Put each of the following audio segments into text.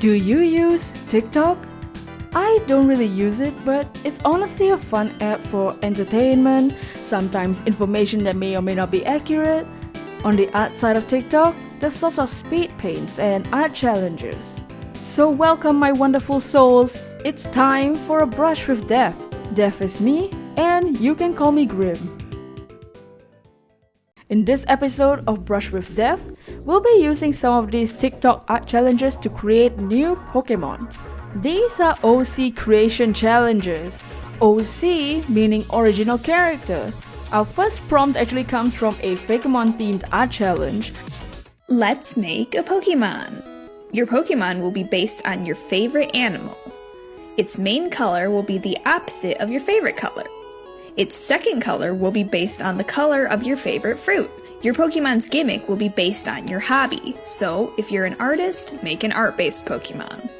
Do you use TikTok? I don't really use it, but it's honestly a fun app for entertainment, sometimes information that may or may not be accurate. On the art side of TikTok, there's lots of speed paints and art challenges. So welcome my wonderful souls, it's time for a brush with death. Death is me, and you can call me Grim. In this episode of Brush with Death, we'll be using some of these TikTok art challenges to create new Pokemon. These are OC creation challenges. OC meaning original character. Our first prompt actually comes from a Fakemon themed art challenge. Let's make a Pokemon. Your Pokemon will be based on your favorite animal. Its main color will be the opposite of your favorite color. Its second color will be based on the color of your favorite fruit. Your Pokemon's gimmick will be based on your hobby, so if you're an artist, make an art-based Pokemon.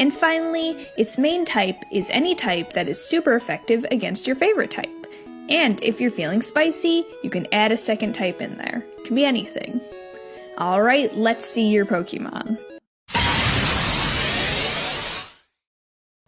And finally, its main type is any type that is super effective against your favorite type. And if you're feeling spicy, you can add a second type in there. It can be anything. Alright, let's see your Pokemon.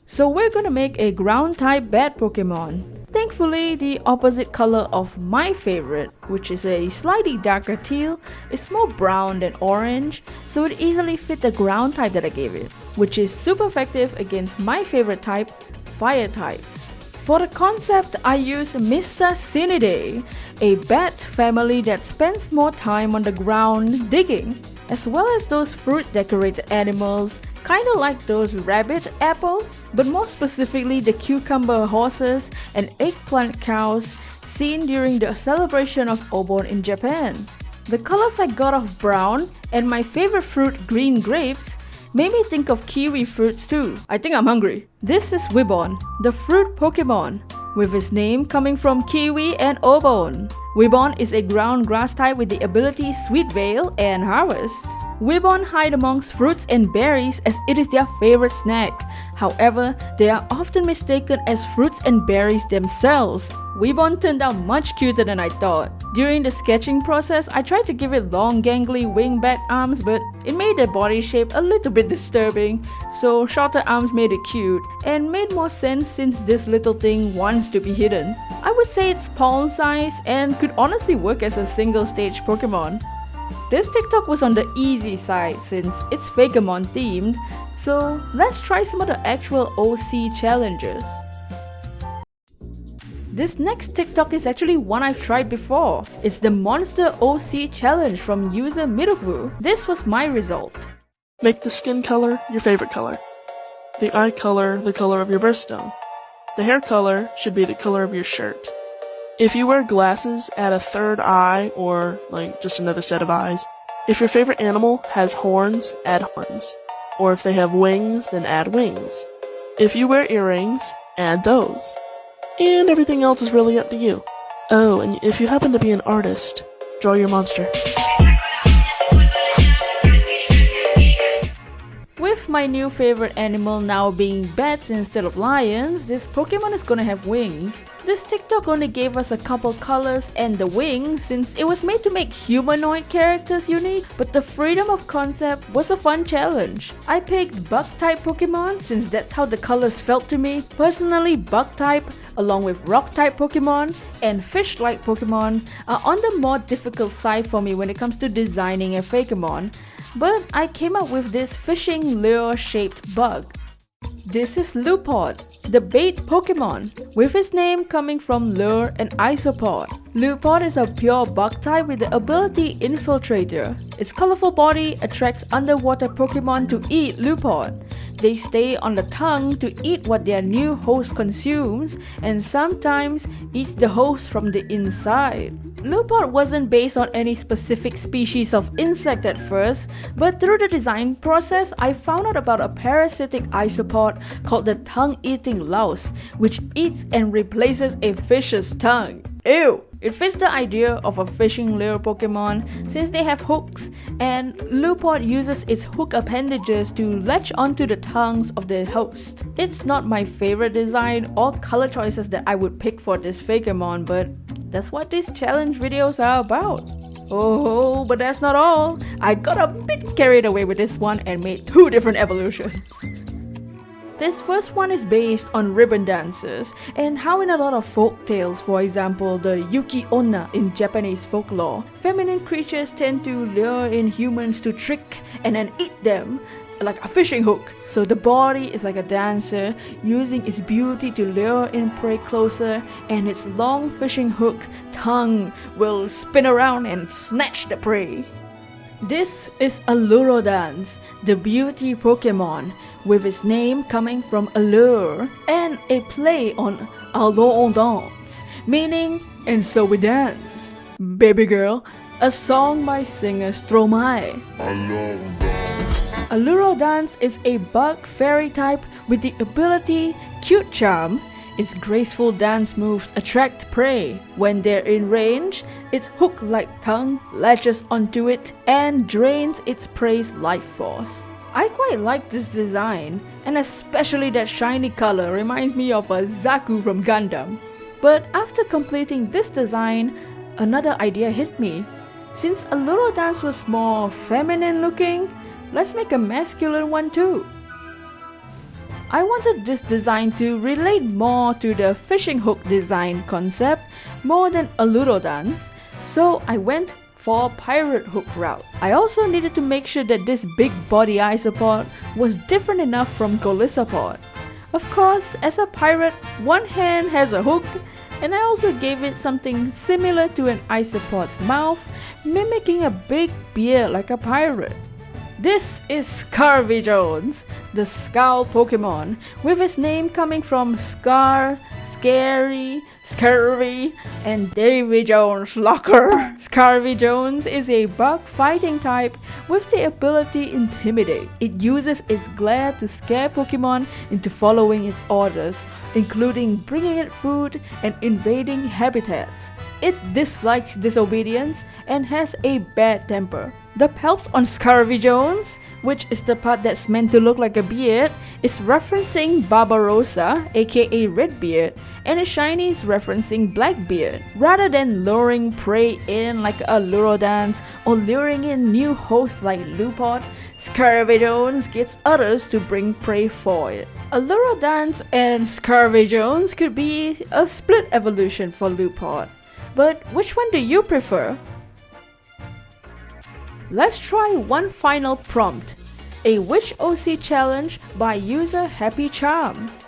So we're gonna make a ground type bat Pokemon. Thankfully, the opposite color of my favorite, which is a slightly darker teal, is more brown than orange, so it easily fit the ground type that I gave it, which is super effective against my favorite type, fire types. For the concept, I use Mr. Cinidae, a bat family that spends more time on the ground digging, as well as those fruit decorated animals, kinda like those rabbit apples, but more specifically the cucumber horses and eggplant cows seen during the celebration of Obon in Japan. The colors I got of brown and my favorite fruit, green grapes, made me think of kiwi fruits too. I think I'm hungry. This is Wibbon, the fruit Pokemon, with its name coming from kiwi and Obon. Wibbon is a ground grass type with the ability Sweet Veil and Harvest. Wibbon hide amongst fruits and berries as it is their favorite snack. However, they are often mistaken as fruits and berries themselves. Wibbon turned out much cuter than I thought. During the sketching process, I tried to give it long gangly wing-back arms, but it made the body shape a little bit disturbing, so shorter arms made it cute, and made more sense since this little thing wants to be hidden. I would say it's palm size and could honestly work as a single stage Pokemon. This TikTok was on the easy side since it's Fakemon themed, so let's try some of the actual OC challenges. This next TikTok is actually one I've tried before. It's the Monster OC challenge from user Middlevu. This was my result. Make the skin color your favorite color. The eye color the color of your birthstone. The hair color should be the color of your shirt. If you wear glasses, add a third eye or just another set of eyes. If your favorite animal has horns, add horns. Or if they have wings, then add wings. If you wear earrings, add those. And everything else is really up to you. Oh, and if you happen to be an artist, draw your monster. With my new favorite animal now being bats instead of lions, this Pokemon is gonna have wings. This TikTok only gave us a couple colors and the wings since it was made to make humanoid characters unique, but the freedom of concept was a fun challenge. I picked bug-type Pokemon since that's how the colors felt to me. Personally, bug-type, along with rock-type Pokemon and fish-like Pokemon, are on the more difficult side for me when it comes to designing a Fakemon. But I came up with this fishing lure-shaped bug. This is Lupod, the bait Pokemon, with its name coming from lure and isopod. Lupod is a pure bug type with the ability Infiltrator. Its colorful body attracts underwater Pokemon to eat Lupod. They stay on the tongue to eat what their new host consumes, and sometimes eats the host from the inside. Lupod wasn't based on any specific species of insect at first, but through the design process, I found out about a parasitic isopod called the tongue-eating louse, which eats and replaces a fish's tongue. Ew! It fits the idea of a fishing lure Pokemon since they have hooks, and Lupod uses its hook appendages to latch onto the tongues of the host. It's not my favorite design or color choices that I would pick for this Fakemon, but that's what these challenge videos are about. Oh, but that's not all. I got a bit carried away with this one and made 2 different evolutions. This first one is based on ribbon dances and how in a lot of folk tales, for example the Yuki Onna in Japanese folklore, feminine creatures tend to lure in humans to trick and then eat them like a fishing hook. So the body is like a dancer using its beauty to lure in prey closer, and its long fishing hook tongue will spin around and snatch the prey. This is Alluro Dance, the beauty Pokemon, with its name coming from allure and a play on Allons on danse, meaning and so we dance. Baby Girl, a song by singer Stromae. Alluro Dance is a bug fairy type with the ability Cute Charm. Its graceful dance moves attract prey. When they're in range, its hook-like tongue latches onto it and drains its prey's life force. I quite like this design, and especially that shiny color reminds me of a Zaku from Gundam. But after completing this design, another idea hit me. Since Alluro Dance was more feminine looking, let's make a masculine one too. I wanted this design to relate more to the fishing hook design concept more than Alluro Dance, so I went for a pirate hook route. I also needed to make sure that this big body Isopod was different enough from Golisopod. Of course, as a pirate, one hand has a hook, and I also gave it something similar to an Isopod's mouth, mimicking a big beard like a pirate. This is Scarvy Jones, the Scowl Pokemon, with his name coming from Scar, Scary, Scurvy, and Davy Jones' locker. Scarvy Jones is a bug fighting type with the ability Intimidate. It uses its glare to scare Pokemon into following its orders, including bringing it food and invading habitats. It dislikes disobedience and has a bad temper. The pelts on Scarvy Jones, which is the part that's meant to look like a beard, is referencing Barbarossa, aka Redbeard, and its shiny is referencing Blackbeard. Rather than luring prey in like Alluro Dance or luring in new hosts like Lupod, Scarvy Jones gets others to bring prey for it. Alluro Dance and Scarvy Jones could be a split evolution for Lupod. But which one do you prefer? Let's try one final prompt, a Which OC challenge by user Happy Charms.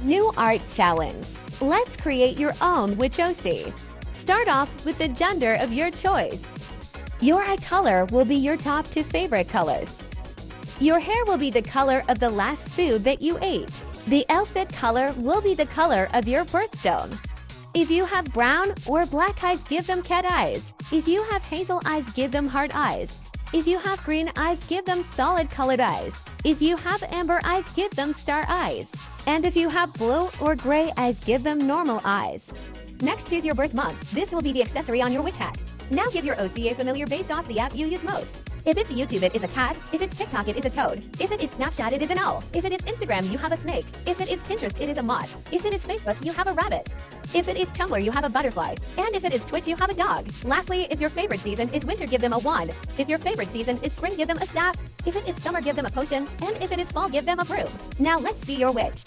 New art challenge. Let's create your own Which OC. Start off with the gender of your choice. Your eye color will be your top 2 favorite colors. Your hair will be the color of the last food that you ate. The outfit color will be the color of your birthstone. If you have brown or black eyes, give them cat eyes. If you have hazel eyes, give them heart eyes. If you have green eyes, give them solid colored eyes. If you have amber eyes, give them star eyes. And if you have blue or gray eyes, give them normal eyes. Next, choose your birth month. This will be the accessory on your witch hat. Now give your OC a familiar based off the app you use most. If it's YouTube, it is a cat. If it's TikTok, it is a toad. If it is Snapchat, it is an owl. If it is Instagram, you have a snake. If it is Pinterest, it is a moth. If it is Facebook, you have a rabbit. If it is Tumblr, you have a butterfly. And if it is Twitch, you have a dog. Lastly, if your favorite season is winter, give them a wand. If your favorite season is spring, give them a staff. If it is summer, give them a potion. And if it is fall, give them a broom. Now let's see your witch.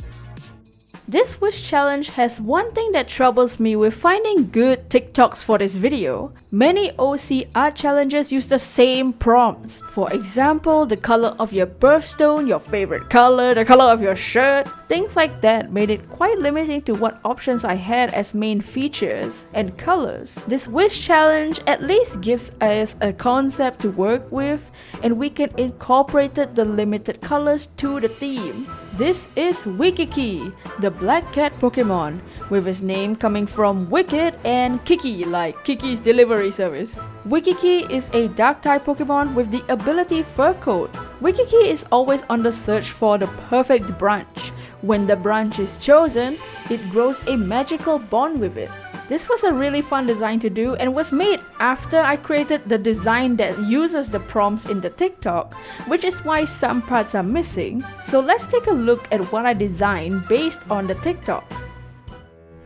This wish challenge has one thing that troubles me with finding good TikToks for this video. Many OC art challenges use the same prompts. For example, the color of your birthstone, your favorite color, the color of your shirt. Things like that made it quite limiting to what options I had as main features and colors. This wish challenge at least gives us a concept to work with, and we can incorporate the limited colors to the theme. This is Wikiki, the black cat Pokemon, with his name coming from Wicked and Kiki, like Kiki's delivery service. Wikiki is a dark type Pokemon with the ability Fur Coat. Wikiki is always on the search for the perfect branch. When the branch is chosen, it grows a magical bond with it. This was a really fun design to do and was made after I created the design that uses the prompts in the TikTok, which is why some parts are missing. So let's take a look at what I designed based on the TikTok.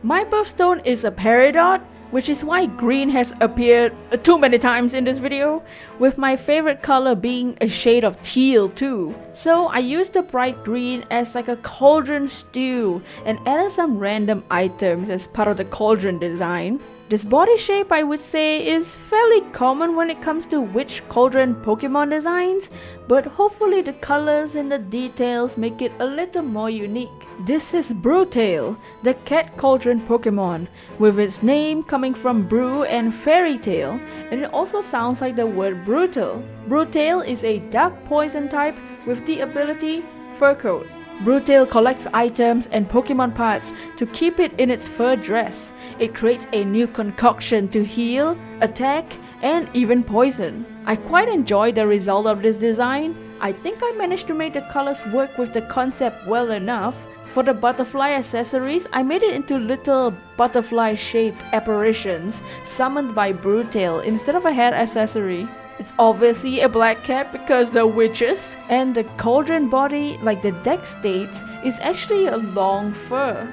My birthstone is a Peridot, which is why green has appeared too many times in this video, with my favorite color being a shade of teal too. So I used the bright green as like a cauldron stew and added some random items as part of the cauldron design. This body shape, I would say, is fairly common when it comes to witch cauldron Pokemon designs, but hopefully the colors and the details make it a little more unique. This is Brewtail, the cat cauldron Pokemon, with its name coming from brew and fairy tale, and it also sounds like the word brutal. Brewtail is a dark poison type with the ability Fur Coat. Brewtail collects items and Pokemon parts to keep it in its fur dress. It creates a new concoction to heal, attack, and even poison. I quite enjoy the result of this design. I think I managed to make the colors work with the concept well enough. For the butterfly accessories, I made it into little butterfly-shaped apparitions summoned by Brewtail instead of a head accessory. It's obviously a black cat because they're witches, and the cauldron body, like the deck states, is actually a long fur.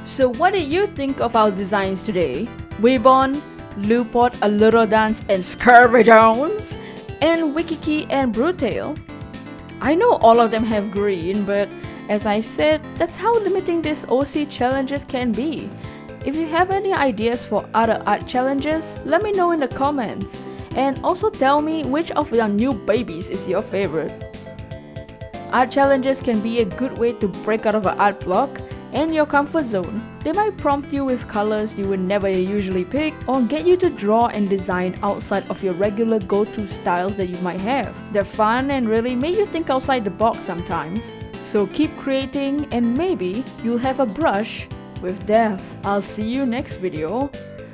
So what did you think of our designs today? Weebon, Lupot, Allurodance, and Scarvejones, and Wikiki and Brewtail. I know all of them have green, but as I said, that's how limiting these OC challenges can be. If you have any ideas for other art challenges, let me know in the comments. And also tell me which of your new babies is your favorite. Art challenges can be a good way to break out of an art block and your comfort zone. They might prompt you with colors you would never usually pick, or get you to draw and design outside of your regular go-to styles that you might have. They're fun and really make you think outside the box sometimes. So keep creating and maybe you'll have a brush with death. I'll see you next video.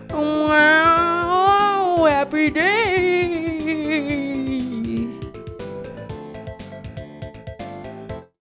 Wow, happy day!